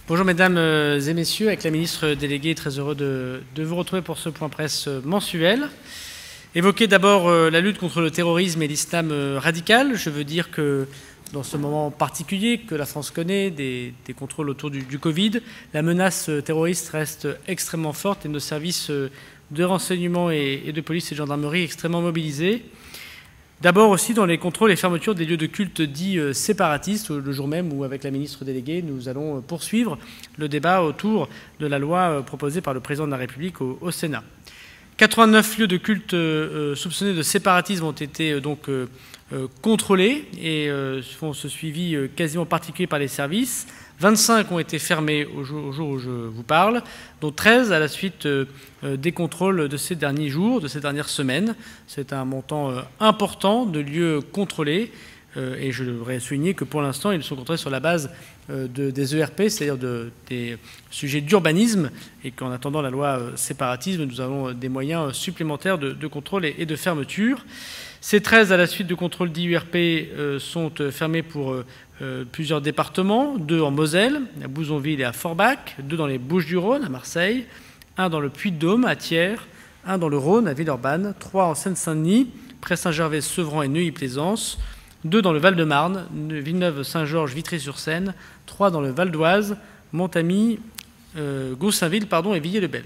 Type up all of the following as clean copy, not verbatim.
Bonjour mesdames et messieurs, avec la ministre déléguée, très heureux de vous retrouver pour ce point presse mensuel. Évoquer d'abord la lutte contre le terrorisme et l'islam radical. Je veux dire que dans ce moment particulier que la France connaît, des contrôles autour du Covid, la menace terroriste reste extrêmement forte et nos services de renseignement et de police et de gendarmerie extrêmement mobilisés. D'abord aussi dans les contrôles et fermetures des lieux de culte dits séparatistes, le jour même où, avec la ministre déléguée, nous allons poursuivre le débat autour de la loi proposée par le président de la République au Sénat. 89 lieux de culte soupçonnés de séparatisme ont été donc contrôlés et font ce suivi quasiment particulier par les services. 25 ont été fermés au jour où je vous parle, dont 13 à la suite des contrôles de ces derniers jours, de ces dernières semaines. C'est un montant important de lieux contrôlés et je devrais souligner que pour l'instant, ils sont contrôlés sur la base des ERP, c'est-à-dire des sujets d'urbanisme, et qu'en attendant la loi séparatisme, nous avons des moyens supplémentaires de contrôle et de fermeture. Ces 13 à la suite de contrôles d'IURP sont fermés pour plusieurs départements, 2 en Moselle, à Bouzonville et à Forbach, 2 dans les Bouches-du-Rhône, à Marseille, 1 dans le Puy-de-Dôme, à Thiers, 1 dans le Rhône, à Villeurbanne, 3 en Seine-Saint-Denis, près Saint-Gervais, Sevran et Neuilly-Plaisance, 2 dans le Val-de-Marne, Villeneuve-Saint-Georges, Vitry-sur-Seine, 3 dans le Val-d'Oise, Montamy, Goussainville et Villiers-le-Bel.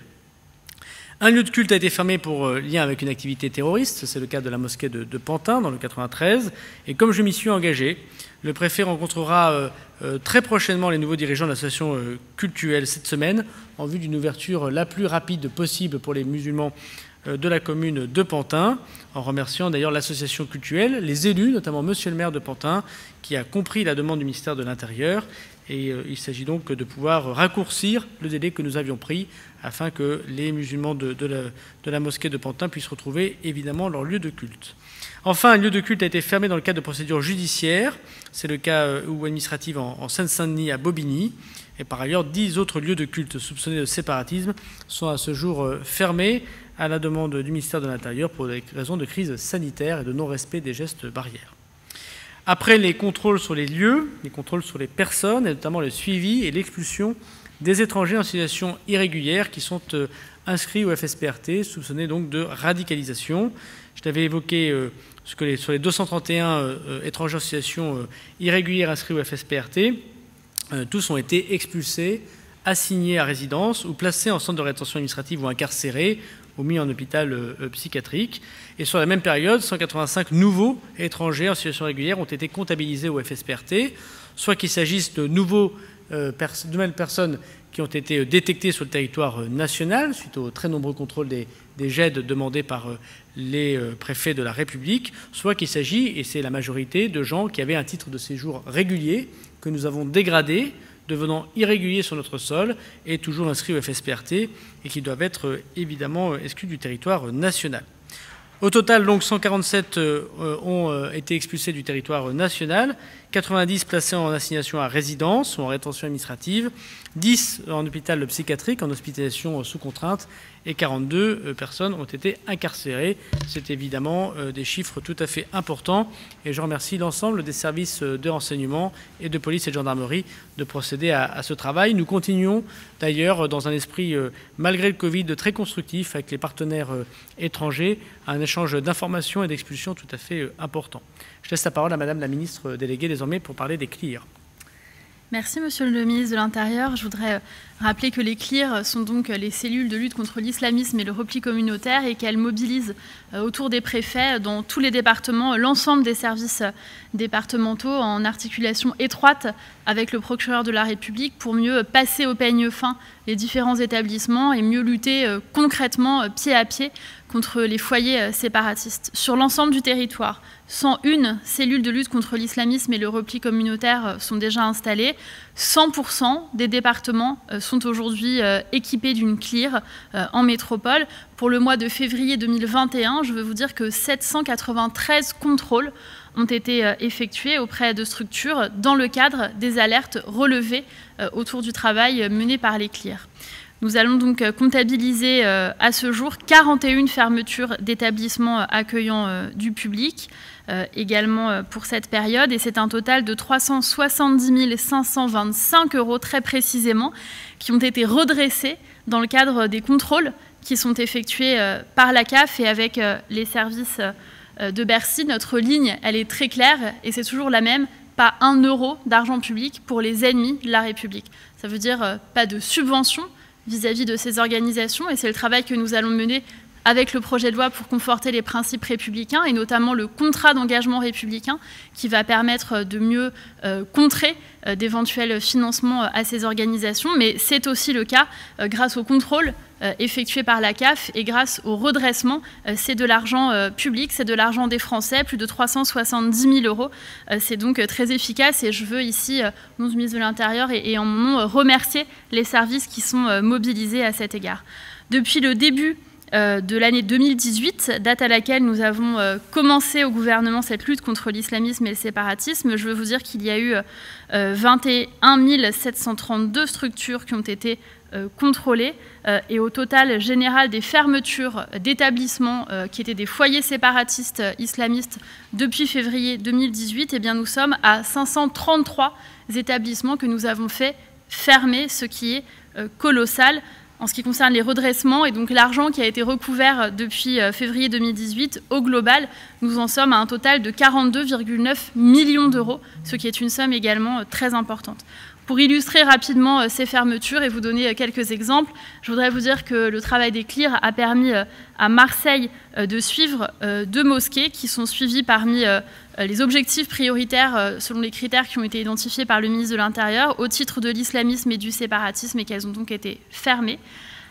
Un lieu de culte a été fermé pour lien avec une activité terroriste, c'est le cas de la mosquée de Pantin dans le 93. Et comme je m'y suis engagé, le préfet rencontrera très prochainement les nouveaux dirigeants de l'association cultuelle cette semaine en vue d'une ouverture la plus rapide possible pour les musulmans de la commune de Pantin, en remerciant d'ailleurs l'association cultuelle, les élus, notamment monsieur le maire de Pantin, qui a compris la demande du ministère de l'Intérieur. Et il s'agit donc de pouvoir raccourcir le délai que nous avions pris afin que les musulmans de la mosquée de Pantin puissent retrouver évidemment leur lieu de culte. Enfin, un lieu de culte a été fermé dans le cadre de procédures judiciaires. C'est le cas ou administratif en Seine-Saint-Denis, à Bobigny. Et par ailleurs, 10 autres lieux de culte soupçonnés de séparatisme sont à ce jour fermés à la demande du ministère de l'Intérieur pour des raisons de crise sanitaire et de non-respect des gestes barrières. Après les contrôles sur les lieux, les contrôles sur les personnes, et notamment le suivi et l'expulsion des étrangers en situation irrégulière qui sont inscrits au FSPRT, soupçonnés donc de radicalisation. Je t'avais évoqué sur les 231 étrangers en situation irrégulière inscrits au FSPRT, tous ont été expulsés, assignés à résidence ou placés en centre de rétention administrative ou incarcérés ou mis en hôpital psychiatrique. Et sur la même période, 185 nouveaux étrangers en situation régulière ont été comptabilisés au FSPRT, soit qu'il s'agisse de nouvelles personnes qui ont été détectées sur le territoire national suite aux très nombreux contrôles des GED demandés par les préfets de la République, soit qu'il s'agit, et c'est la majorité, de gens qui avaient un titre de séjour régulier que nous avons dégradé, devenant irréguliers sur notre sol et toujours inscrits au FSPRT et qui doivent être évidemment exclus du territoire national. Au total, donc, 147 ont été expulsés du territoire national, 90 placés en assignation à résidence ou en rétention administrative, 10 en hôpital psychiatrique, en hospitalisation sous contrainte, et 42 personnes ont été incarcérées. C'est évidemment des chiffres tout à fait importants et je remercie l'ensemble des services de renseignement et de police et de gendarmerie de procéder à ce travail. Nous continuons d'ailleurs dans un esprit, malgré le Covid, très constructif avec les partenaires étrangers, un échange d'informations et d'expulsions tout à fait important. Je laisse la parole à Madame la ministre déléguée désormais pour parler des CLIR. Merci Monsieur le ministre de l'Intérieur. Je voudrais rappeler que les CLIR sont donc les cellules de lutte contre l'islamisme et le repli communautaire et qu'elles mobilisent autour des préfets dans tous les départements l'ensemble des services départementaux en articulation étroite avec le procureur de la République pour mieux passer au peigne fin les différents établissements et mieux lutter concrètement pied à pied contre les foyers séparatistes. Sur l'ensemble du territoire, 101 cellules de lutte contre l'islamisme et le repli communautaire sont déjà installées. 100% des départements sont aujourd'hui équipés d'une CLIR en métropole. Pour le mois de février 2021, je veux vous dire que 793 contrôles ont été effectués auprès de structures dans le cadre des alertes relevées autour du travail mené par les CLIR. Nous allons donc comptabiliser à ce jour 41 fermetures d'établissements accueillant du public également pour cette période. Et c'est un total de 370 525 € très précisément qui ont été redressés dans le cadre des contrôles qui sont effectués par la CAF et avec les services de Bercy. Notre ligne, elle est très claire et c'est toujours la même. Pas 1 € d'argent public pour les ennemis de la République. Ça veut dire pas de subvention vis-à-vis de ces organisations, et c'est le travail que nous allons mener avec le projet de loi pour conforter les principes républicains, et notamment le contrat d'engagement républicain qui va permettre de mieux contrer d'éventuels financements à ces organisations. Mais c'est aussi le cas grâce au contrôle effectué par la CAF et grâce au redressement. C'est de l'argent public, c'est de l'argent des Français, plus de 370 000 €. C'est donc très efficace et je veux ici, au nom du ministre de l'Intérieur et en mon nom, remercier les services qui sont mobilisés à cet égard. Depuis le début de l'année 2018, date à laquelle nous avons commencé au gouvernement cette lutte contre l'islamisme et le séparatisme, je veux vous dire qu'il y a eu 21 732 structures qui ont été contrôlées et au total général des fermetures d'établissements qui étaient des foyers séparatistes islamistes depuis février 2018, eh bien nous sommes à 533 établissements que nous avons fait fermer, ce qui est colossal. En ce qui concerne les redressements et donc l'argent qui a été recouvert depuis février 2018, au global, nous en sommes à un total de 42,9 millions €, ce qui est une somme également très importante. Pour illustrer rapidement ces fermetures et vous donner quelques exemples, je voudrais vous dire que le travail des CLIR a permis à Marseille de suivre 2 mosquées qui sont suivies parmi les objectifs prioritaires selon les critères qui ont été identifiés par le ministre de l'Intérieur au titre de l'islamisme et du séparatisme et qu'elles ont donc été fermées.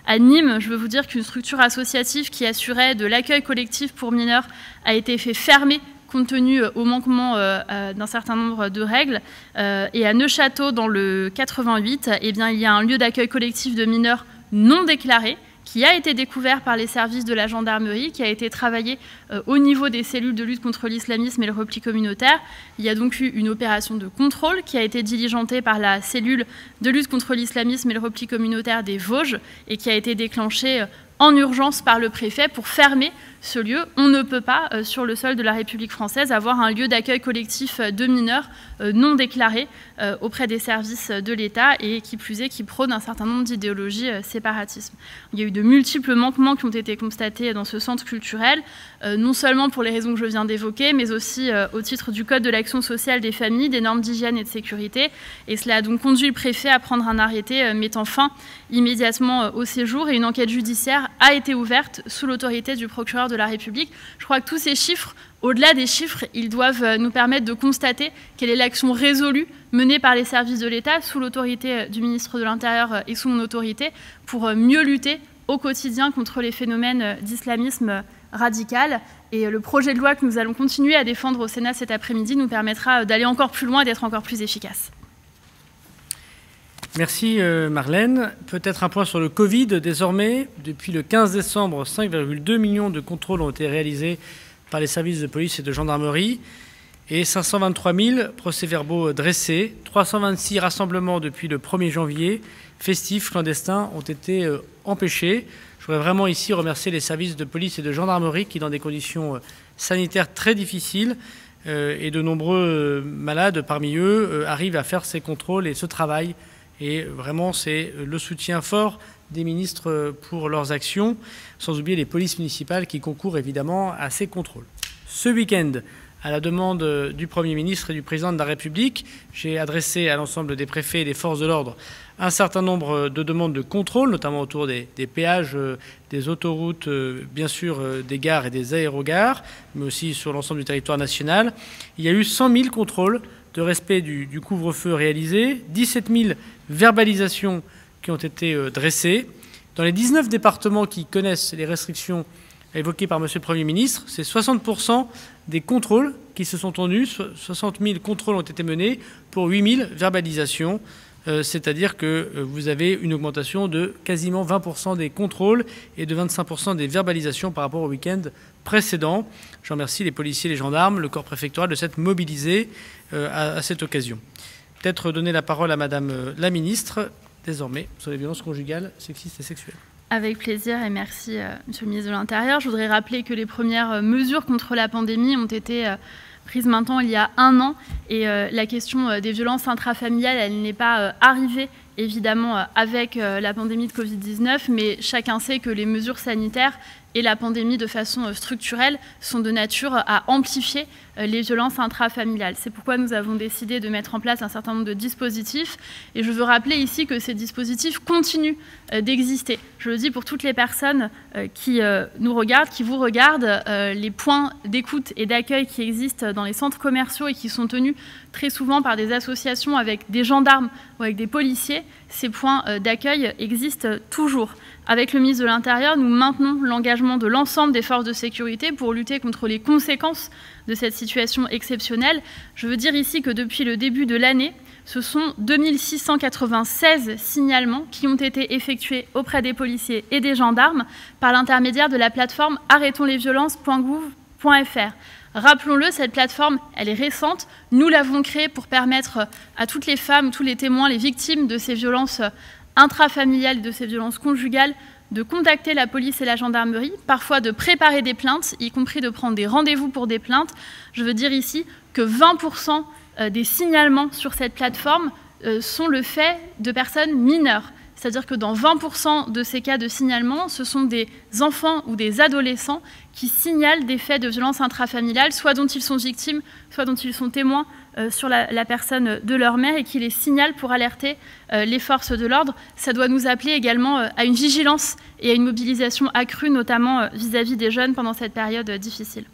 À Nîmes, je veux vous dire qu'une structure associative qui assurait de l'accueil collectif pour mineurs a été fait fermer compte tenu au manquement d'un certain nombre de règles. Et à Neufchâteau, dans le 88, eh bien, il y a un lieu d'accueil collectif de mineurs non déclaré qui a été découvert par les services de la gendarmerie, qui a été travaillé au niveau des cellules de lutte contre l'islamisme et le repli communautaire. Il y a donc eu une opération de contrôle qui a été diligentée par la cellule de lutte contre l'islamisme et le repli communautaire des Vosges et qui a été déclenchée en urgence par le préfet pour fermer ce lieu. On ne peut pas, sur le sol de la République française, avoir un lieu d'accueil collectif de mineurs non déclaré auprès des services de l'État et qui plus est, qui prône un certain nombre d'idéologies séparatisme. Il y a eu de multiples manquements qui ont été constatés dans ce centre culturel, non seulement pour les raisons que je viens d'évoquer, mais aussi au titre du Code de l'action sociale des familles, des normes d'hygiène et de sécurité. Et cela a donc conduit le préfet à prendre un arrêté mettant fin immédiatement au séjour et une enquête judiciaire a été ouverte sous l'autorité du procureur de la République. Je crois que tous ces chiffres, au-delà des chiffres, ils doivent nous permettre de constater quelle est l'action résolue menée par les services de l'État sous l'autorité du ministre de l'Intérieur et sous mon autorité pour mieux lutter au quotidien contre les phénomènes d'islamisme radical. Et le projet de loi que nous allons continuer à défendre au Sénat cet après-midi nous permettra d'aller encore plus loin et d'être encore plus efficace. Merci Marlène. Peut-être un point sur le Covid. Désormais, depuis le 15 décembre, 5,2 millions de contrôles ont été réalisés par les services de police et de gendarmerie et 523 000 procès-verbaux dressés. 326 rassemblements depuis le 1er janvier, festifs, clandestins, ont été empêchés. Je voudrais vraiment ici remercier les services de police et de gendarmerie qui, dans des conditions sanitaires très difficiles et de nombreux malades parmi eux, arrivent à faire ces contrôles et ce travail. Et vraiment, c'est le soutien fort des ministres pour leurs actions, sans oublier les polices municipales qui concourent évidemment à ces contrôles. Ce week-end, à la demande du Premier ministre et du Président de la République, j'ai adressé à l'ensemble des préfets et des forces de l'ordre un certain nombre de demandes de contrôle, notamment autour des péages, des autoroutes, bien sûr des gares et des aérogares, mais aussi sur l'ensemble du territoire national. Il y a eu 100 000 contrôles de respect du couvre-feu réalisé, 17 000 verbalisations qui ont été dressées. Dans les 19 départements qui connaissent les restrictions évoquées par M. le Premier ministre, c'est 60% des contrôles qui se sont tenus, 60 000 contrôles ont été menés pour 8 000 verbalisations, c'est-à-dire que vous avez une augmentation de quasiment 20% des contrôles et de 25% des verbalisations par rapport au week-end précédent. Je remercie les policiers, les gendarmes, le corps préfectoral de s'être mobilisés à cette occasion. Peut-être donner la parole à Madame la ministre désormais sur les violences conjugales, sexistes et sexuelles. Avec plaisir et merci, Monsieur le ministre de l'Intérieur. Je voudrais rappeler que les premières mesures contre la pandémie ont été prises maintenant il y a 1 an et la question des violences intrafamiliales, elle n'est pas arrivée évidemment avec la pandémie de Covid-19, mais chacun sait que les mesures sanitaires et la pandémie de façon structurelle sont de nature à amplifier les violences intrafamiliales. C'est pourquoi nous avons décidé de mettre en place un certain nombre de dispositifs et je veux rappeler ici que ces dispositifs continuent d'exister. Je le dis pour toutes les personnes qui nous regardent, qui vous regardent, les points d'écoute et d'accueil qui existent dans les centres commerciaux et qui sont tenus très souvent par des associations avec des gendarmes ou avec des policiers, ces points d'accueil existent toujours. Avec le ministre de l'Intérieur, nous maintenons l'engagement de l'ensemble des forces de sécurité pour lutter contre les conséquences de cette situation exceptionnelle. Je veux dire ici que depuis le début de l'année, ce sont 2696 signalements qui ont été effectués auprès des policiers et des gendarmes par l'intermédiaire de la plateforme arrêtonslesviolences.gouv.fr. Rappelons-le, cette plateforme, elle est récente. Nous l'avons créée pour permettre à toutes les femmes, tous les témoins, les victimes de ces violences intrafamiliales, de ces violences conjugales, de contacter la police et la gendarmerie, parfois de préparer des plaintes, y compris de prendre des rendez-vous pour des plaintes. Je veux dire ici que 20% des signalements sur cette plateforme sont le fait de personnes mineures. C'est-à-dire que dans 20% de ces cas de signalement, ce sont des enfants ou des adolescents qui signalent des faits de violence intrafamiliale, soit dont ils sont victimes, soit dont ils sont témoins sur la personne de leur mère et qui les signalent pour alerter les forces de l'ordre. Ça doit nous appeler également à une vigilance et à une mobilisation accrue, notamment vis-à-vis des jeunes pendant cette période difficile.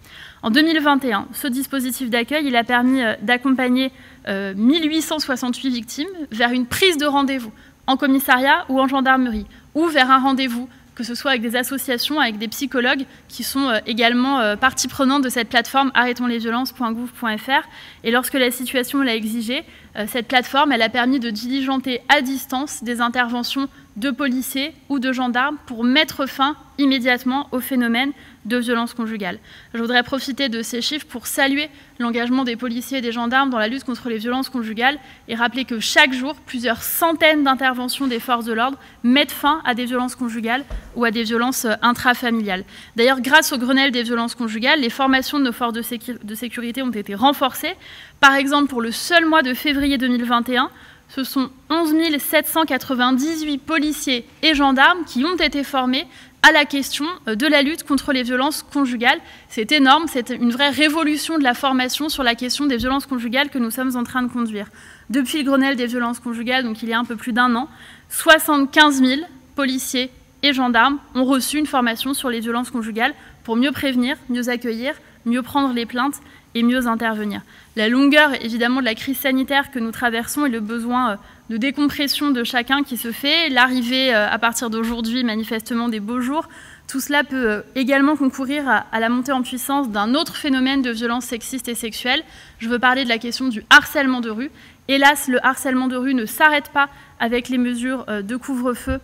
En 2021, ce dispositif d'accueil, il a permis d'accompagner 1868 victimes vers une prise de rendez-vous en commissariat ou en gendarmerie, ou vers un rendez-vous, que ce soit avec des associations, avec des psychologues qui sont également partie prenante de cette plateforme arrêtonslesviolences.gouv.fr. Et lorsque la situation l'a exigé, cette plateforme, elle a permis de diligenter à distance des interventions de policiers ou de gendarmes pour mettre fin immédiatement au phénomène de violence conjugale. Je voudrais profiter de ces chiffres pour saluer l'engagement des policiers et des gendarmes dans la lutte contre les violences conjugales et rappeler que chaque jour, plusieurs centaines d'interventions des forces de l'ordre mettent fin à des violences conjugales ou à des violences intrafamiliales. D'ailleurs, grâce au Grenelle des violences conjugales, les formations de nos forces de sécurité ont été renforcées. Par exemple, pour le seul mois de février 2021, ce sont 11 798 policiers et gendarmes qui ont été formés à la question de la lutte contre les violences conjugales. C'est énorme, c'est une vraie révolution de la formation sur la question des violences conjugales que nous sommes en train de conduire. Depuis le Grenelle des violences conjugales, donc il y a un peu plus d'1 an, 75 000 policiers et gendarmes ont reçu une formation sur les violences conjugales pour mieux prévenir, mieux accueillir, mieux prendre les plaintes et mieux intervenir. La longueur, évidemment, de la crise sanitaire que nous traversons et le besoin de décompression de chacun qui se fait, l'arrivée à partir d'aujourd'hui, manifestement, des beaux jours, tout cela peut également concourir à la montée en puissance d'un autre phénomène de violence sexiste et sexuelle. Je veux parler de la question du harcèlement de rue. Hélas, le harcèlement de rue ne s'arrête pas avec les mesures de couvre-feu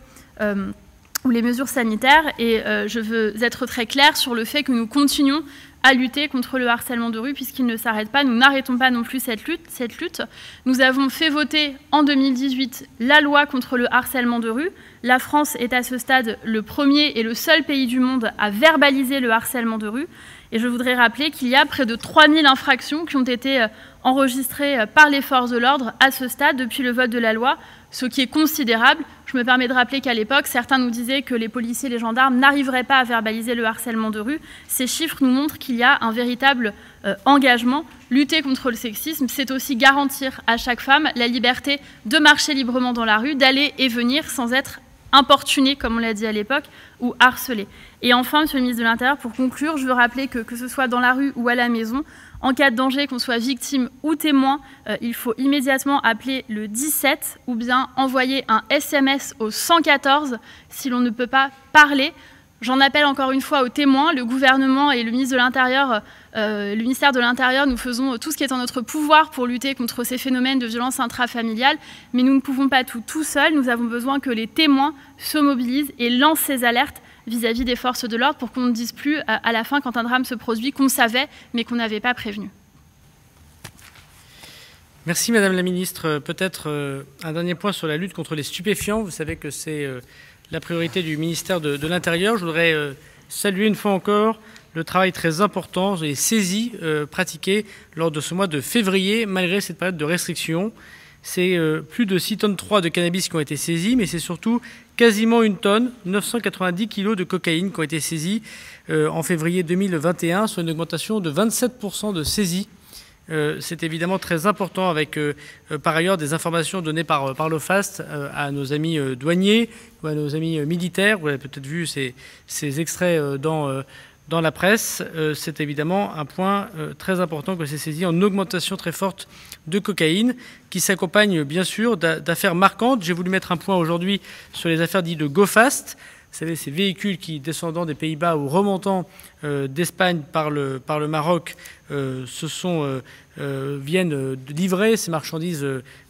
ou les mesures sanitaires. Et je veux être très claire sur le fait que nous continuons à lutter contre le harcèlement de rue puisqu'il ne s'arrête pas. Nous n'arrêtons pas non plus cette lutte. Nous avons fait voter en 2018 la loi contre le harcèlement de rue. La France est à ce stade le premier et le seul pays du monde à verbaliser le harcèlement de rue. Et je voudrais rappeler qu'il y a près de 3000 infractions qui ont été enregistrées par les forces de l'ordre à ce stade depuis le vote de la loi, ce qui est considérable. Je me permets de rappeler qu'à l'époque, certains nous disaient que les policiers et les gendarmes n'arriveraient pas à verbaliser le harcèlement de rue. Ces chiffres nous montrent qu'il y a un véritable engagement. Lutter contre le sexisme, c'est aussi garantir à chaque femme la liberté de marcher librement dans la rue, d'aller et venir sans être importunée, comme on l'a dit à l'époque, ou harcelée. Et enfin, Monsieur le ministre de l'Intérieur, pour conclure, je veux rappeler que ce soit dans la rue ou à la maison, en cas de danger, qu'on soit victime ou témoin, il faut immédiatement appeler le 17 ou bien envoyer un SMS au 114 si l'on ne peut pas parler. J'en appelle encore une fois aux témoins. Le gouvernement et le ministre de l'Intérieur, le ministère de l'Intérieur, nous faisons tout ce qui est en notre pouvoir pour lutter contre ces phénomènes de violence intrafamiliale, mais nous ne pouvons pas tout seuls. Nous avons besoin que les témoins se mobilisent et lancent ces alertes vis-à-vis des forces de l'ordre pour qu'on ne dise plus à la fin, quand un drame se produit, qu'on savait mais qu'on n'avait pas prévenu. Merci Madame la Ministre. Peut-être un dernier point sur la lutte contre les stupéfiants. Vous savez que c'est la priorité du ministère de l'Intérieur. Je voudrais saluer une fois encore le travail très important, les saisies pratiquées lors de ce mois de février, malgré cette période de restriction. C'est plus de 6,3 tonnes de cannabis qui ont été saisies, mais c'est surtout quasiment 1 tonne, 990 kilos de cocaïne qui ont été saisis en février 2021, soit une augmentation de 27% de saisies. C'est évidemment très important avec, par ailleurs, des informations données par l'OFAST à nos amis douaniers ou à nos amis militaires. Vous avez peut-être vu ces extraits dans la presse. C'est évidemment un point très important que c'est saisi en augmentation très forte de cocaïne qui s'accompagne bien sûr d'affaires marquantes. J'ai voulu mettre un point aujourd'hui sur les affaires dites de Go Fast. Vous savez, ces véhicules qui, descendant des Pays-Bas ou remontant d'Espagne par le Maroc, viennent livrer ces marchandises,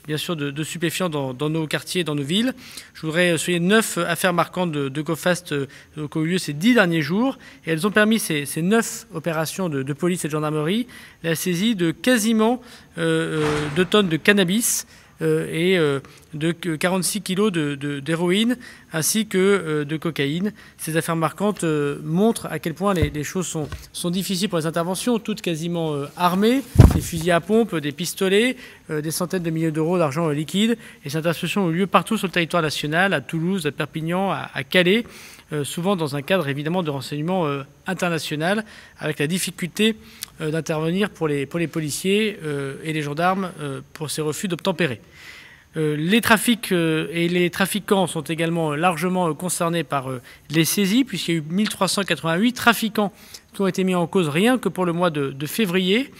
bien sûr, de stupéfiants dans nos quartiers, dans nos villes. Je voudrais souligner 9 affaires marquantes de GoFast qui ont eu lieu ces 10 derniers jours. Et elles ont permis, ces 9 opérations de police et de gendarmerie, la saisie de quasiment 2 tonnes de cannabis, et de 46 kilos d'héroïne ainsi que de cocaïne. Ces affaires marquantes montrent à quel point les choses sont difficiles pour les interventions, toutes quasiment armées, des fusils à pompe, des pistolets, des centaines de milliers d'euros d'argent liquide. Et ces interventions ont lieu partout sur le territoire national, à Toulouse, à Perpignan, à Calais, souvent dans un cadre évidemment de renseignement international, avec la difficulté d'intervenir pour les policiers et les gendarmes pour ces refus d'obtempérer. Les trafics et les trafiquants sont également largement concernés par les saisies, puisqu'il y a eu 1388 trafiquants qui ont été mis en cause rien que pour le mois de février.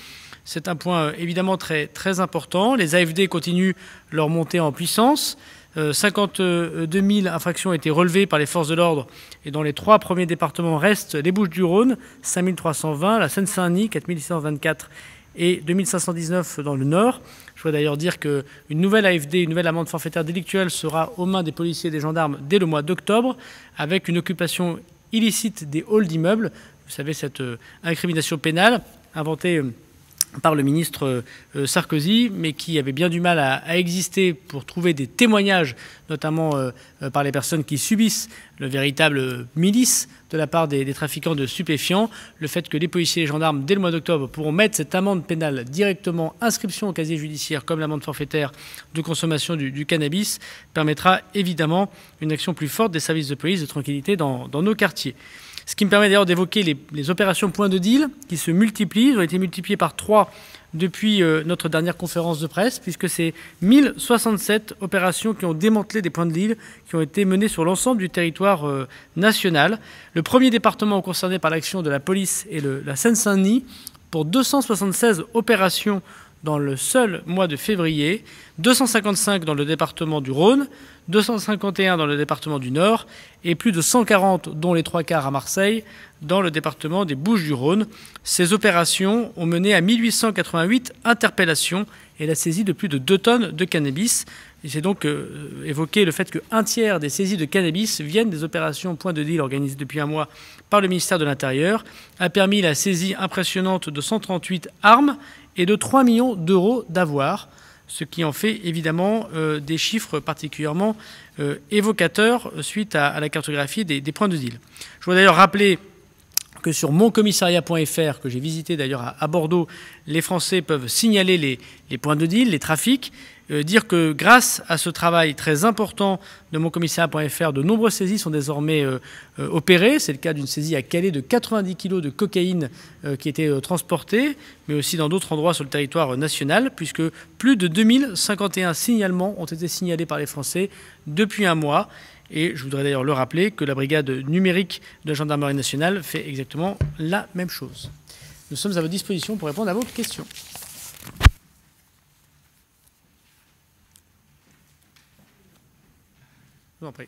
C'est un point évidemment très, très important. Les AFD continuent leur montée en puissance. 52 000 infractions ont été relevées par les forces de l'ordre et dans les 3 premiers départements restent les Bouches-du-Rhône, 5 320, la Seine-Saint-Denis, 4 624 et 2 519 dans le Nord. Je voudrais d'ailleurs dire qu'une nouvelle AFD, une nouvelle amende forfaitaire délictuelle sera aux mains des policiers et des gendarmes dès le mois d'octobre avec une occupation illicite des halls d'immeubles. Vous savez, cette incrimination pénale inventée par le ministre Sarkozy, mais qui avait bien du mal à exister pour trouver des témoignages, notamment par les personnes qui subissent le véritable milice de la part des trafiquants de stupéfiants. Le fait que les policiers et les gendarmes, dès le mois d'octobre, pourront mettre cette amende pénale directement, inscription au casier judiciaire, comme l'amende forfaitaire de consommation du cannabis, permettra évidemment une action plus forte des services de police de tranquillité dans nos quartiers. Ce qui me permet d'ailleurs d'évoquer les opérations points de deal qui se multiplient. Elles ont été multipliées par 3 depuis notre dernière conférence de presse, puisque c'est 1067 opérations qui ont démantelé des points de deal qui ont été menées sur l'ensemble du territoire national. Le premier département concerné par l'action de la police est la Seine-Saint-Denis, pour 276 opérations dans le seul mois de février, 255 dans le département du Rhône, 251 dans le département du Nord et plus de 140, dont les 3 quarts à Marseille, dans le département des Bouches-du-Rhône. Ces opérations ont mené à 1888 interpellations et la saisie de plus de 2 tonnes de cannabis. J'ai donc évoqué le fait qu'un tiers des saisies de cannabis viennent des opérations point de deal organisées depuis un mois par le ministère de l'Intérieur, a permis la saisie impressionnante de 138 armes et de 3 millions d'euros d'avoirs, ce qui en fait évidemment des chiffres particulièrement évocateurs suite à la cartographie des points de deal. Je voudrais d'ailleurs rappeler que sur moncommissariat.fr, que j'ai visité d'ailleurs à Bordeaux, les Français peuvent signaler les points de deal, les trafics, dire que grâce à ce travail très important de moncommissariat.fr, de nombreuses saisies sont désormais opérées. C'est le cas d'une saisie à Calais de 90 kg de cocaïne qui était transportée, mais aussi dans d'autres endroits sur le territoire national, puisque plus de 2051 signalements ont été signalés par les Français depuis un mois. Et je voudrais d'ailleurs le rappeler que la brigade numérique de la gendarmerie nationale fait exactement la même chose. Nous sommes à votre disposition pour répondre à vos questions. Je vous en prie.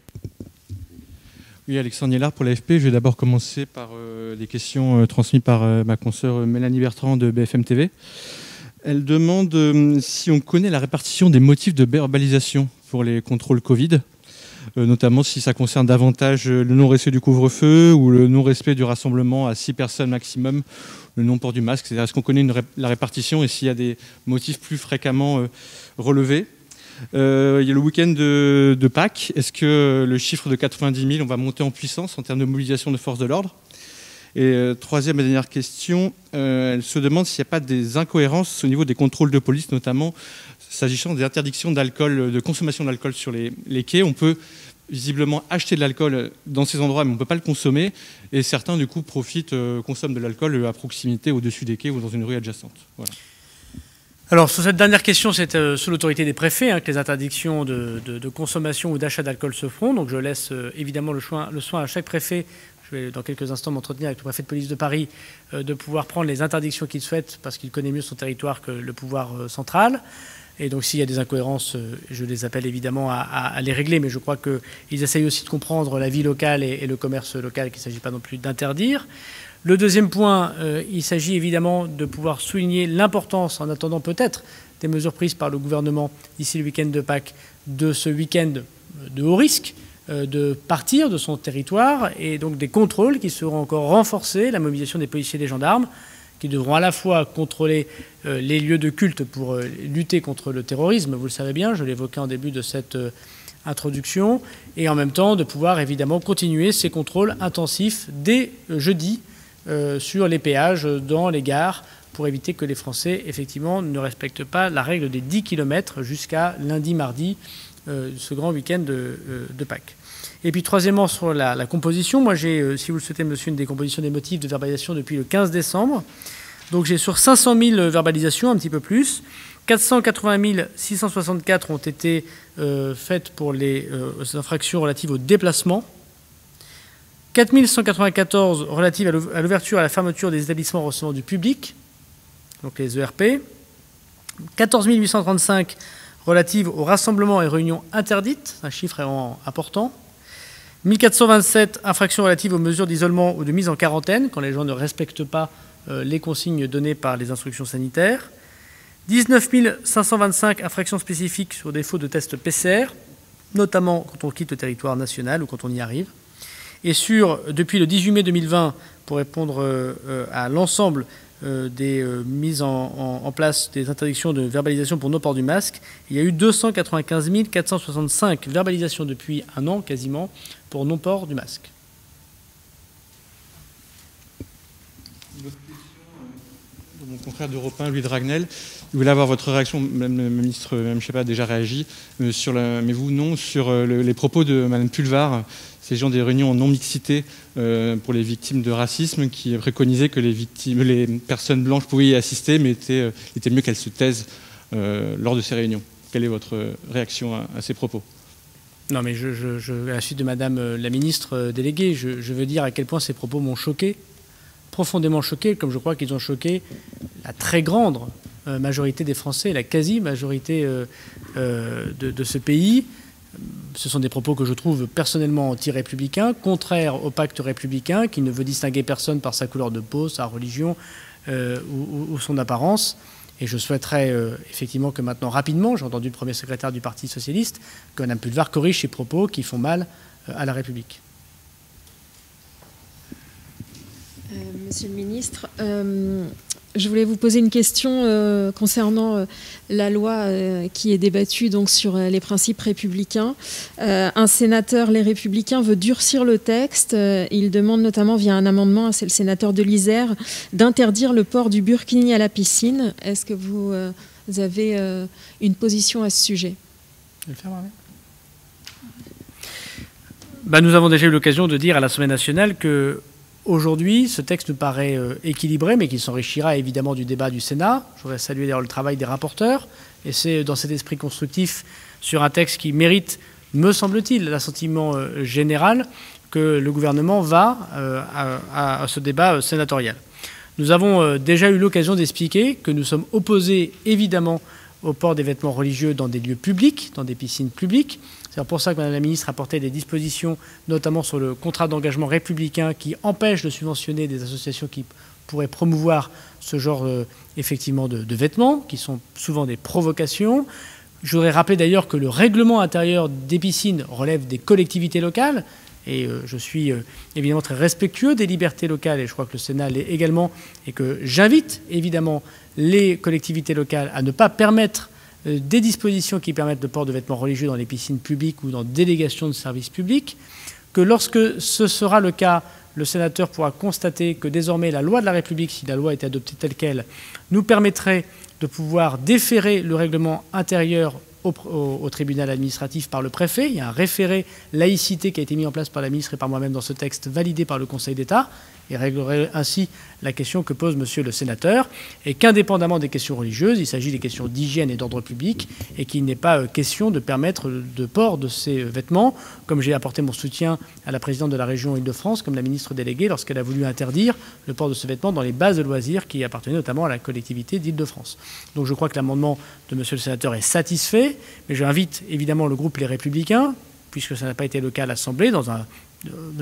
Oui, Alexandre Niellard pour l'AFP. Je vais d'abord commencer par les questions transmises par ma consoeur Mélanie Bertrand de BFM TV. Elle demande si on connaît la répartition des motifs de verbalisation pour les contrôles Covid. notamment si ça concerne davantage le non-respect du couvre-feu ou le non-respect du rassemblement à 6 personnes maximum, le non-port du masque. C'est-à-dire, est-ce qu'on connaît la répartition et s'il y a des motifs plus fréquemment relevés? Il y a le week-end de Pâques. Est-ce que le chiffre de 90 000, on va monter en puissance en termes de mobilisation de forces de l'ordre? Et troisième et dernière question, elle se demande s'il n'y a pas des incohérences au niveau des contrôles de police, notamment s'agissant des interdictions d'alcool, de consommation d'alcool sur les quais. On peut visiblement acheter de l'alcool dans ces endroits, mais on ne peut pas le consommer. Et certains, du coup, profitent, consomment de l'alcool à proximité, au-dessus des quais ou dans une rue adjacente. Voilà. Alors, sur cette dernière question, c'est sous l'autorité des préfets que les interdictions de consommation ou d'achat d'alcool se feront. Donc, je laisse évidemment le soin à chaque préfet. Je vais dans quelques instants m'entretenir avec le préfet de police de Paris de pouvoir prendre les interdictions qu'il souhaite parce qu'il connaît mieux son territoire que le pouvoir central. Et donc, s'il y a des incohérences, je les appelle évidemment à les régler. Mais je crois qu'ils essayent aussi de comprendre la vie locale et le commerce local, qu'il ne s'agit pas non plus d'interdire. Le deuxième point, il s'agit évidemment de pouvoir souligner l'importance, en attendant peut-être des mesures prises par le gouvernement d'ici le week-end de Pâques, de ce week-end de haut risque, de partir de son territoire, et donc des contrôles qui seront encore renforcés, la mobilisation des policiers et des gendarmes, qui devront à la fois contrôler les lieux de culte pour lutter contre le terrorisme, vous le savez bien, je l'évoquais en début de cette introduction, et en même temps de pouvoir évidemment continuer ces contrôles intensifs dès jeudi, sur les péages dans les gares pour éviter que les Français, effectivement, ne respectent pas la règle des 10 km jusqu'à lundi, mardi, ce grand week-end de Pâques. Et puis, troisièmement, sur la composition, moi j'ai, si vous le souhaitez, monsieur, une décomposition des motifs de verbalisation depuis le 15 décembre. Donc j'ai sur 500 000 verbalisations, un petit peu plus. 480 664 ont été faites pour les infractions relatives au déplacement. 4 194 relatives à l'ouverture et à la fermeture des établissements recevant du public, donc les ERP. 14 835 relatives aux rassemblements et réunions interdites, un chiffre important. 1427 infractions relatives aux mesures d'isolement ou de mise en quarantaine, quand les gens ne respectent pas les consignes données par les instructions sanitaires. 19 525 infractions spécifiques sur défaut de test PCR, notamment quand on quitte le territoire national ou quand on y arrive. Et depuis le 18 mai 2020, pour répondre à l'ensemble des mises en place des interdictions de verbalisation pour non-port du masque, il y a eu 295 465 verbalisations depuis un an quasiment pour non-port du masque. Une autre question de mon confrère d'Europe 1, Louis Dragnel. Je voulais avoir votre réaction, Madame la Ministre, Mme Schiappa a déjà réagi, mais vous non, sur les propos de Madame Pulvar, ces gens des réunions en non-mixité pour les victimes de racisme, qui préconisaient que les personnes blanches pouvaient y assister, mais il était mieux qu'elles se taisent lors de ces réunions. Quelle est votre réaction à ces propos? Non, mais à la suite de Madame la Ministre déléguée, je veux dire à quel point ces propos m'ont choqué, profondément choqué, comme je crois qu'ils ont choqué la très grande majorité des Français, la quasi-majorité de ce pays. Ce sont des propos que je trouve personnellement anti-républicains, contraires au pacte républicain, qui ne veut distinguer personne par sa couleur de peau, sa religion ou son apparence. Et je souhaiterais effectivement que maintenant, rapidement, j'ai entendu le premier secrétaire du Parti socialiste, que Mme Pulvar corrige ces propos qui font mal à la République. Monsieur le ministre, je voulais vous poser une question concernant la loi qui est débattue donc, sur les principes républicains. Un sénateur, les Républicains, veut durcir le texte. Il demande notamment via un amendement, c'est le sénateur de l'Isère, d'interdire le port du burkini à la piscine. Est-ce que vous avez une position à ce sujet? Je vais le faire, nous avons déjà eu l'occasion de dire à l'Assemblée nationale que aujourd'hui, ce texte nous paraît équilibré, mais qu'il s'enrichira évidemment du débat du Sénat. Je voudrais saluer d'ailleurs le travail des rapporteurs. Et c'est dans cet esprit constructif sur un texte qui mérite, me semble-t-il, l'assentiment général que le gouvernement va à ce débat sénatorial. Nous avons déjà eu l'occasion d'expliquer que nous sommes opposés évidemment au port des vêtements religieux dans des lieux publics, dans des piscines publiques. C'est pour ça que Mme la Ministre a porté des dispositions, notamment sur le contrat d'engagement républicain, qui empêche de subventionner des associations qui pourraient promouvoir ce genre effectivement de vêtements, qui sont souvent des provocations. Je voudrais rappeler d'ailleurs que le règlement intérieur des piscines relève des collectivités locales, et je suis évidemment très respectueux des libertés locales, et je crois que le Sénat l'est également, et que j'invite évidemment les collectivités locales à ne pas permettre des dispositions qui permettent le port de vêtements religieux dans les piscines publiques ou dans délégations de services publics, que lorsque ce sera le cas, le sénateur pourra constater que désormais la loi de la République, si la loi est adoptée telle qu'elle, nous permettrait de pouvoir déférer le règlement intérieur au tribunal administratif par le préfet. Il y a un référé laïcité qui a été mis en place par la ministre et par moi-même dans ce texte validé par le Conseil d'État, et réglerait ainsi la question que pose monsieur le sénateur, et qu'indépendamment des questions religieuses, il s'agit des questions d'hygiène et d'ordre public, et qu'il n'est pas question de permettre le port de ces vêtements, comme j'ai apporté mon soutien à la présidente de la région Île-de-France, comme la ministre déléguée, lorsqu'elle a voulu interdire le port de ce vêtement dans les bases de loisirs qui appartenaient notamment à la collectivité d'Île-de-France. Donc je crois que l'amendement de monsieur le sénateur est satisfait, mais j'invite évidemment le groupe Les Républicains, puisque ça n'a pas été le cas à l'Assemblée, dans un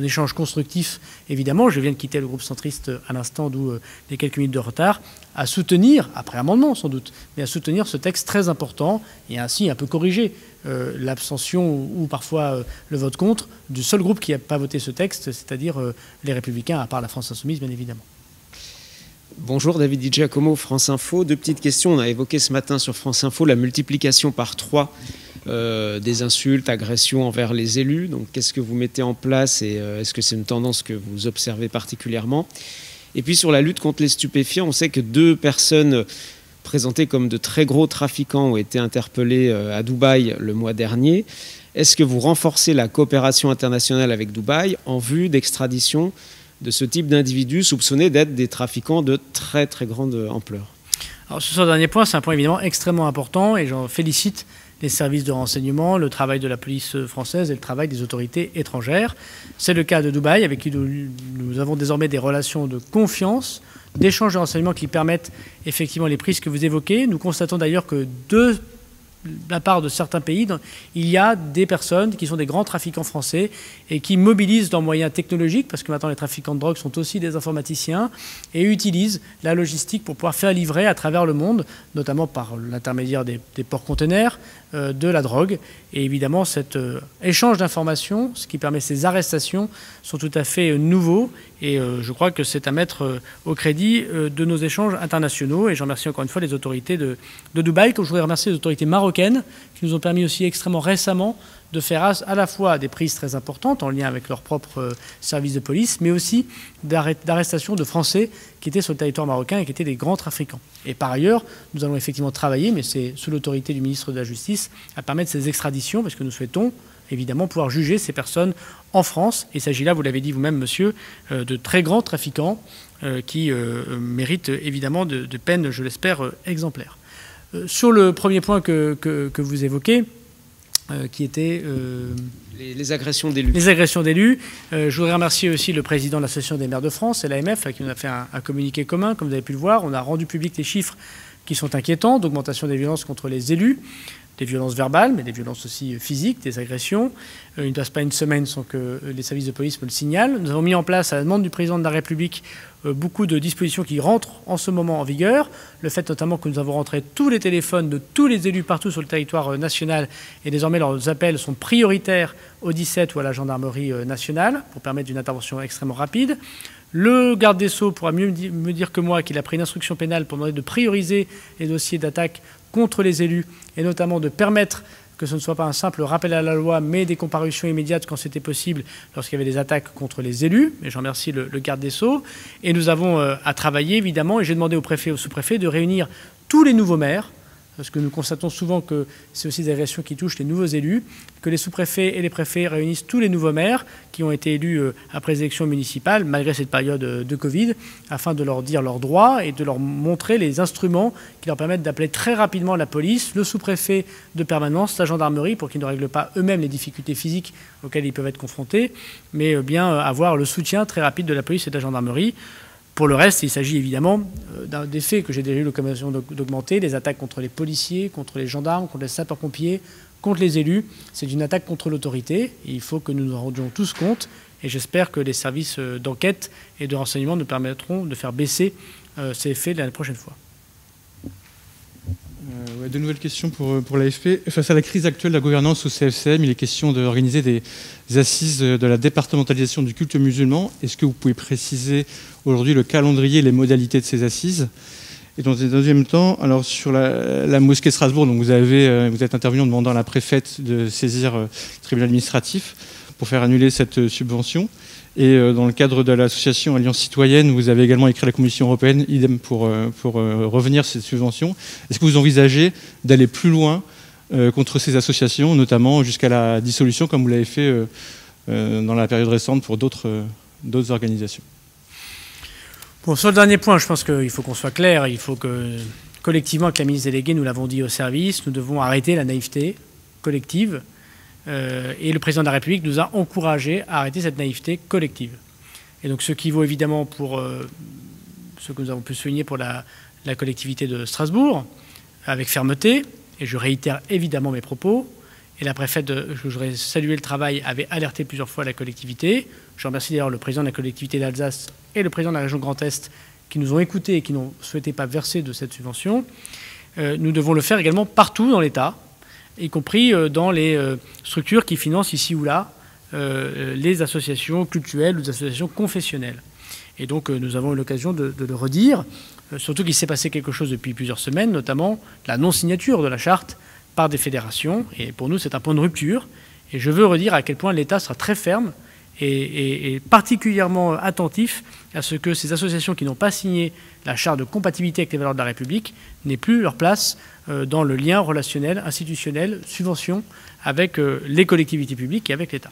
échange constructif, évidemment. Je viens de quitter le groupe centriste à l'instant, d'où les quelques minutes de retard, à soutenir, après amendement sans doute, mais à soutenir ce texte très important et ainsi un peu corriger l'abstention ou parfois le vote contre du seul groupe qui n'a pas voté ce texte, c'est-à-dire les Républicains, à part la France Insoumise, bien évidemment. Bonjour, David Di Giacomo, France Info. Deux petites questions. On a évoqué ce matin sur France Info la multiplication par 3 des insultes, agressions envers les élus. Donc, qu'est-ce que vous mettez en place et est-ce que c'est une tendance que vous observez particulièrement? Et puis, sur la lutte contre les stupéfiants, on sait que 2 personnes présentées comme de très gros trafiquants ont été interpellées à Dubaï le mois dernier. Est-ce que vous renforcez la coopération internationale avec Dubaï en vue d'extradition de ce type d'individus soupçonnés d'être des trafiquants de très très grande ampleur? Alors, sur ce dernier point, c'est un point évidemment extrêmement important et j'en félicite les services de renseignement, le travail de la police française et le travail des autorités étrangères. C'est le cas de Dubaï, avec qui nous avons désormais des relations de confiance, d'échange de renseignements qui permettent effectivement les prises que vous évoquez. Nous constatons d'ailleurs que de la part de certains pays, il y a des personnes qui sont des grands trafiquants français et qui mobilisent leurs moyens technologiques, parce que maintenant les trafiquants de drogue sont aussi des informaticiens, et utilisent la logistique pour pouvoir faire livrer à travers le monde, notamment par l'intermédiaire des ports-containers, de la drogue. Et évidemment, cet échange d'informations, ce qui permet ces arrestations, sont tout à fait nouveaux. Et je crois que c'est à mettre au crédit de nos échanges internationaux. Et je remercie encore une fois les autorités de Dubaï, comme je voudrais remercier les autorités marocaines, qui nous ont permis aussi extrêmement récemment de faire à la fois des prises très importantes en lien avec leur propre service de police, mais aussi d'arrestations de Français qui étaient sur le territoire marocain et qui étaient des grands trafiquants. Et par ailleurs, nous allons effectivement travailler, mais c'est sous l'autorité du ministre de la Justice, à permettre ces extraditions, parce que nous souhaitons évidemment pouvoir juger ces personnes en France. Il s'agit là, vous l'avez dit vous-même, monsieur, de très grands trafiquants qui méritent évidemment de peines, je l'espère, exemplaires. Sur le premier point que vous évoquez, qui était les agressions d'élus. Les agressions d'élus. Je voudrais remercier aussi le président de l'Association des maires de France et l'AMF, qui nous a fait un communiqué commun, comme vous avez pu le voir. On a rendu public des chiffres qui sont inquiétants d'augmentation des violences contre les élus, des violences verbales, mais des violences aussi physiques, des agressions. Il ne passe pas une semaine sans que les services de police me le signalent. Nous avons mis en place, à la demande du président de la République, beaucoup de dispositions qui rentrent en ce moment en vigueur. Le fait notamment que nous avons rentré tous les téléphones de tous les élus partout sur le territoire national, et désormais leurs appels sont prioritaires au 17 ou à la gendarmerie nationale pour permettre une intervention extrêmement rapide. Le garde des Sceaux pourra mieux me dire que moi qu'il a pris une instruction pénale pour demander de prioriser les dossiers d'attaque contre les élus et notamment de permettre que ce ne soit pas un simple rappel à la loi, mais des comparutions immédiates quand c'était possible lorsqu'il y avait des attaques contre les élus. Et je remercie le garde des Sceaux. Et nous avons à travailler, évidemment, et j'ai demandé au préfet et au sous-préfet de réunir tous les nouveaux maires, parce que nous constatons souvent que c'est aussi des agressions qui touchent les nouveaux élus, que les sous-préfets et les préfets réunissent tous les nouveaux maires qui ont été élus après les élections municipales, malgré cette période de Covid, afin de leur dire leurs droits et de leur montrer les instruments qui leur permettent d'appeler très rapidement la police, le sous-préfet de permanence, la gendarmerie, pour qu'ils ne règlent pas eux-mêmes les difficultés physiques auxquelles ils peuvent être confrontés, mais bien avoir le soutien très rapide de la police et de la gendarmerie. Pour le reste, il s'agit évidemment des faits que j'ai déjà eu l'occasion d'augmenter, des attaques contre les policiers, contre les gendarmes, contre les sapeurs-pompiers, contre les élus. C'est une attaque contre l'autorité. Il faut que nous nous rendions tous compte. Et j'espère que les services d'enquête et de renseignement nous permettront de faire baisser ces faits la prochaine fois. De nouvelles questions pour l'AFP. Face à la crise actuelle de la gouvernance au CFCM, il est question d'organiser des assises de la départementalisation du culte musulman. Est-ce que vous pouvez préciser aujourd'hui le calendrier et les modalités de ces assises? Et dans un deuxième temps, alors sur la mosquée de Strasbourg, donc vous êtes intervenu en demandant à la préfète de saisir le tribunal administratif pour faire annuler cette subvention. Et dans le cadre de l'association Alliance Citoyenne, vous avez également écrit à la Commission européenne, idem pour revenir sur cette subvention. Est-ce que vous envisagez d'aller plus loin contre ces associations, notamment jusqu'à la dissolution, comme vous l'avez fait dans la période récente pour d'autres organisations? Bon, sur le dernier point, je pense qu'il faut qu'on soit clair. Il faut que, collectivement, avec la ministre déléguée, nous l'avons dit au service, nous devons arrêter la naïveté collective. Et le président de la République nous a encouragés à arrêter cette naïveté collective. Et donc ce qui vaut évidemment pour ce que nous avons pu souligner pour la collectivité de Strasbourg, avec fermeté, et je réitère évidemment mes propos, et la préfète, je voudrais saluer le travail, avait alerté plusieurs fois la collectivité. Je remercie d'ailleurs le président de la collectivité d'Alsace et le président de la région Grand Est qui nous ont écoutés et qui n'ont souhaité pas verser de cette subvention. Nous devons le faire également partout dans l'État, y compris dans les structures qui financent ici ou là les associations cultuelles ou les associations confessionnelles. Et donc nous avons eu l'occasion de le redire, surtout qu'il s'est passé quelque chose depuis plusieurs semaines, notamment la non-signature de la charte par des fédérations. Et pour nous, c'est un point de rupture. Et je veux redire à quel point l'État sera très ferme et particulièrement attentif à ce que ces associations qui n'ont pas signé la charte de compatibilité avec les valeurs de la République n'aient plus leur place dans le lien relationnel, institutionnel, subvention avec les collectivités publiques et avec l'État.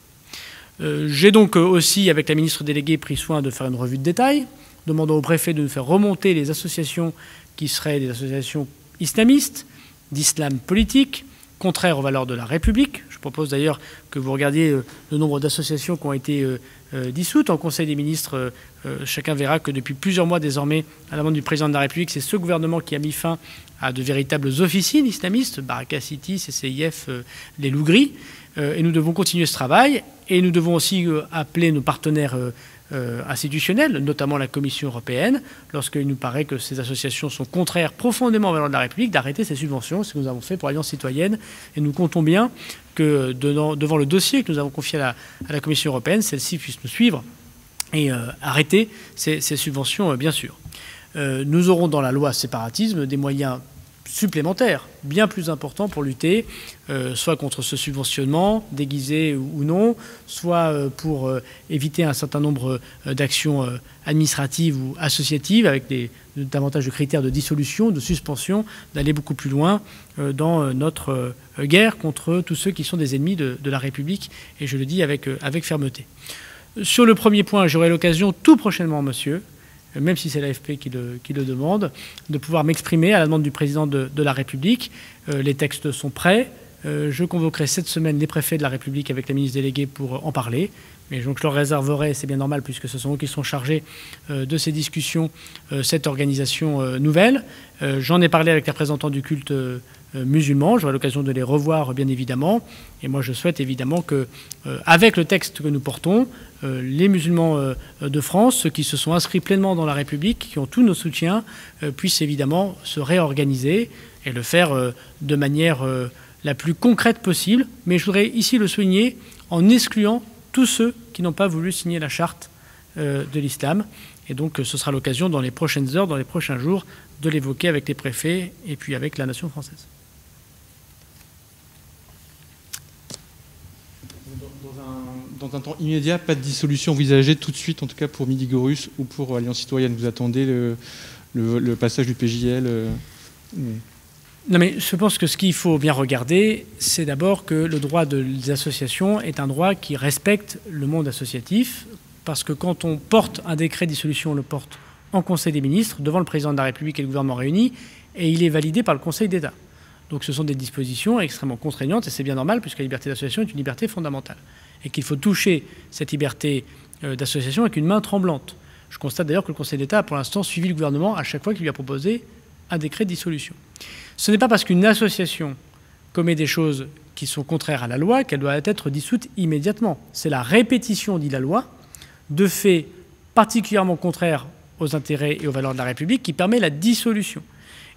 J'ai donc aussi, avec la ministre déléguée, pris soin de faire une revue de détail, demandant au préfet de nous faire remonter les associations qui seraient des associations islamistes, d'islam politique, contraires aux valeurs de la République. Je propose d'ailleurs que vous regardiez le nombre d'associations qui ont été dissoutes en Conseil des ministres. Chacun verra que depuis plusieurs mois désormais, à la demande du président de la République, c'est ce gouvernement qui a mis fin à de véritables officines islamistes, Baraka City, CCIF, les Loups Gris. Et nous devons continuer ce travail. Et nous devons aussi appeler nos partenaires institutionnels, notamment la Commission européenne, lorsqu'il nous paraît que ces associations sont contraires profondément aux valeurs de la République, d'arrêter ces subventions. C'est ce que nous avons fait pour l'Alliance Citoyenne. Et nous comptons bien que devant le dossier que nous avons confié à la Commission européenne, celle-ci puisse nous suivre et arrêter ces subventions, bien sûr. Nous aurons dans la loi séparatisme des moyens supplémentaires, bien plus importants pour lutter, soit contre ce subventionnement, déguisé ou non, soit pour éviter un certain nombre d'actions administratives ou associatives, avec davantage de critères de dissolution, de suspension, d'aller beaucoup plus loin dans notre guerre contre tous ceux qui sont des ennemis de la République, et je le dis avec fermeté. Sur le premier point, j'aurai l'occasion tout prochainement, monsieur, même si c'est l'AFP qui le demande, de pouvoir m'exprimer à la demande du président de la République. Les textes sont prêts. Je convoquerai cette semaine les préfets de la République avec la ministre déléguée pour en parler. Mais donc je leur réserverai, c'est bien normal puisque ce sont eux qui sont chargés de ces discussions, cette organisation nouvelle. J'en ai parlé avec les représentants du culte musulman. J'aurai l'occasion de les revoir, bien évidemment. Et moi, je souhaite évidemment que, avec le texte que nous portons, les musulmans de France, ceux qui se sont inscrits pleinement dans la République, qui ont tous nos soutiens, puissent évidemment se réorganiser et le faire de manière la plus concrète possible. Mais je voudrais ici le souligner en excluant tous ceux qui n'ont pas voulu signer la charte de l'islam. Et donc, ce sera l'occasion dans les prochaines heures, dans les prochains jours, de l'évoquer avec les préfets et puis avec la nation française. Dans un temps immédiat, pas de dissolution envisagée tout de suite, en tout cas pour Midi Gorus ou pour Alliance Citoyenne. Vous attendez le passage du PJL Non, mais je pense que ce qu'il faut bien regarder, c'est d'abord que le droit des associations est un droit qui respecte le monde associatif, parce que quand on porte un décret de dissolution, on le porte en Conseil des ministres, devant le président de la République et le gouvernement réunis, et il est validé par le Conseil d'État. Donc ce sont des dispositions extrêmement contraignantes, et c'est bien normal, puisque la liberté d'association est une liberté fondamentale. Et qu'il faut toucher cette liberté d'association avec une main tremblante. Je constate d'ailleurs que le Conseil d'État a pour l'instant suivi le gouvernement à chaque fois qu'il lui a proposé un décret de dissolution. Ce n'est pas parce qu'une association commet des choses qui sont contraires à la loi qu'elle doit être dissoute immédiatement. C'est la répétition, dit la loi, de faits particulièrement contraires aux intérêts et aux valeurs de la République qui permet la dissolution.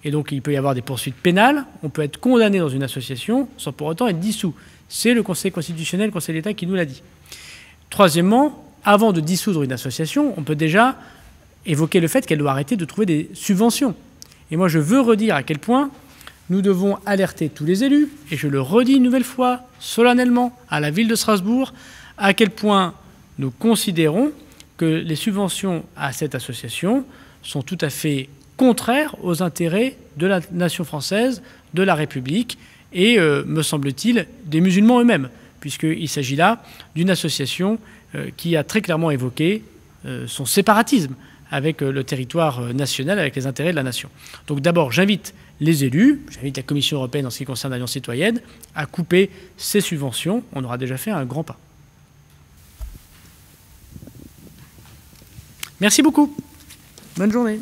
Et donc il peut y avoir des poursuites pénales, on peut être condamné dans une association sans pour autant être dissous. C'est le Conseil constitutionnel, le Conseil d'État qui nous l'a dit. Troisièmement, avant de dissoudre une association, on peut déjà évoquer le fait qu'elle doit arrêter de trouver des subventions. Et moi je veux redire à quel point nous devons alerter tous les élus, et je le redis une nouvelle fois, solennellement, à la ville de Strasbourg, à quel point nous considérons que les subventions à cette association sont tout à fait contraires aux intérêts de la nation française, de la République, et, me semble-t-il, des musulmans eux-mêmes, puisqu'il s'agit là d'une association qui a très clairement évoqué son séparatisme avec le territoire national, avec les intérêts de la nation. Donc d'abord, j'invite les élus, j'invite la Commission européenne en ce qui concerne l'Alliance citoyenne, à couper ces subventions. On aura déjà fait un grand pas. Merci beaucoup. Bonne journée.